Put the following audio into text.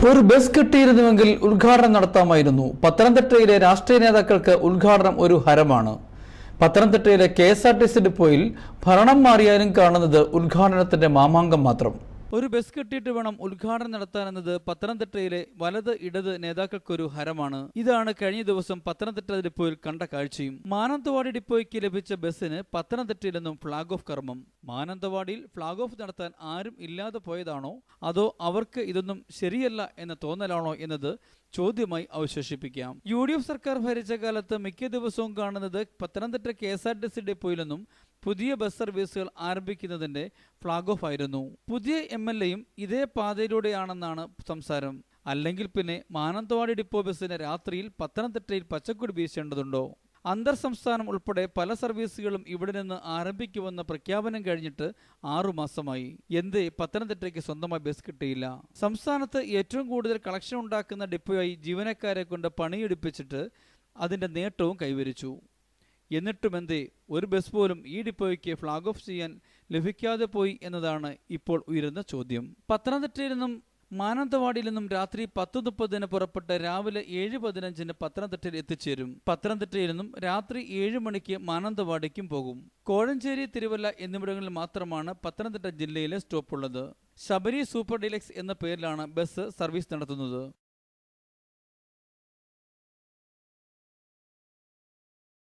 ഒരു ബസ് കിട്ടിയിരുന്നുവെങ്കിൽ ഉദ്ഘാടനം നടത്താമായിരുന്നു. പത്തനംതിട്ടയിലെ രാഷ്ട്രീയ നേതാക്കൾക്ക് ഉദ്ഘാടനം ഒരു ഹരമാണ്. പത്തനംതിട്ടയിലെ KSRTC ഡിപ്പോയിൽ ഭരണം മാറിയാലും കാണുന്നത് ഉദ്ഘാടനത്തിന്റെ മാമാങ്കം മാത്രം. ഒരു ബസ് കിട്ടിയിട്ട് വേണം ഉദ്ഘാടനം നടത്താനെന്നത് പത്തനംതിട്ടയിലെ വലത് ഇടത് നേതാക്കൾക്കൊരു ഹരമാണ്. ഇതാണ് കഴിഞ്ഞ ദിവസം പത്തനംതിട്ട ഡിപ്പോയിൽ കണ്ട കാഴ്ചയും. മാനന്തവാടി ഡിപ്പോയ്ക്ക് ലഭിച്ച ബസ്സിന് പത്തനംതിട്ടയിൽ നിന്നും ഫ്ളാഗ് ഓഫ് കർമ്മം. മാനന്തവാടിയിൽ ഫ്ളാഗ് ഓഫ് നടത്താൻ ആരും ഇല്ലാതെ പോയതാണോ അതോ അവർക്ക് ഇതൊന്നും ശരിയല്ല എന്ന തോന്നലാണോ എന്നത് ചോദ്യമായി അവശേഷിപ്പിക്കാം. UDF സർക്കാർ ഭരിച്ച കാലത്ത് മിക്ക ദിവസവും കാണുന്നത് പത്തനംതിട്ട KSRTC ഡിപ്പോയിൽ നിന്നും പുതിയ ബസ് സർവീസുകൾ ആരംഭിക്കുന്നതിന്റെ ഫ്ളാഗ് ഓഫ് ആയിരുന്നു. പുതിയ MLAയും ഇതേ പാതയിലൂടെയാണെന്നാണ് സംസാരം. അല്ലെങ്കിൽ പിന്നെ മാനന്തവാടി ഡിപ്പോ ബസ്സിന് രാത്രിയിൽ പത്തനംതിട്ടയിൽ പച്ചക്കൊടി വീശേണ്ടതുണ്ടോ? അന്തർ സംസ്ഥാനം ഉൾപ്പെടെ പല സർവീസുകളും ഇവിടെ നിന്ന് ആരംഭിക്കുമെന്ന പ്രഖ്യാപനം കഴിഞ്ഞിട്ട് 6 മാസമായി. എന്തേ പത്തനംതിട്ടയ്ക്ക് സ്വന്തമായി ബസ് കിട്ടിയില്ല? സംസ്ഥാനത്ത് ഏറ്റവും കൂടുതൽ കളക്ഷൻ ഉണ്ടാക്കുന്ന ഡിപ്പോയായി ജീവനക്കാരെ കൊണ്ട് പണിയെടുപ്പിച്ചിട്ട് അതിന്റെ നേട്ടവും കൈവരിച്ചു. എന്നിട്ടും എന്തേ ഒരു ബസ് പോലും ഈ ഡിപ്പോയ്ക്ക് ഫ്ളാഗ് ഓഫ് ചെയ്യാൻ ലഭിക്കാതെ പോയി എന്നതാണ് ഇപ്പോൾ ഉയരുന്ന ചോദ്യം. പത്തനംതിട്ടയിൽ നിന്നും മാനന്തവാടിയിൽ നിന്നും രാത്രി 10:30 പുറപ്പെട്ട് രാവിലെ 7:15 പത്തനംതിട്ടയിൽ എത്തിച്ചേരും. പത്തനംതിട്ടയിൽ നിന്നും രാത്രി 7 മണിക്ക് മാനന്തവാടിക്കും പോകും. കോഴഞ്ചേരി, തിരുവല്ല എന്നിവിടങ്ങളിൽ മാത്രമാണ് പത്തനംതിട്ട ജില്ലയിലെ സ്റ്റോപ്പുള്ളത്. ശബരി സൂപ്പർ ഡീലക്സ് എന്ന പേരിലാണ് ബസ് സർവീസ് നടത്തുന്നത്.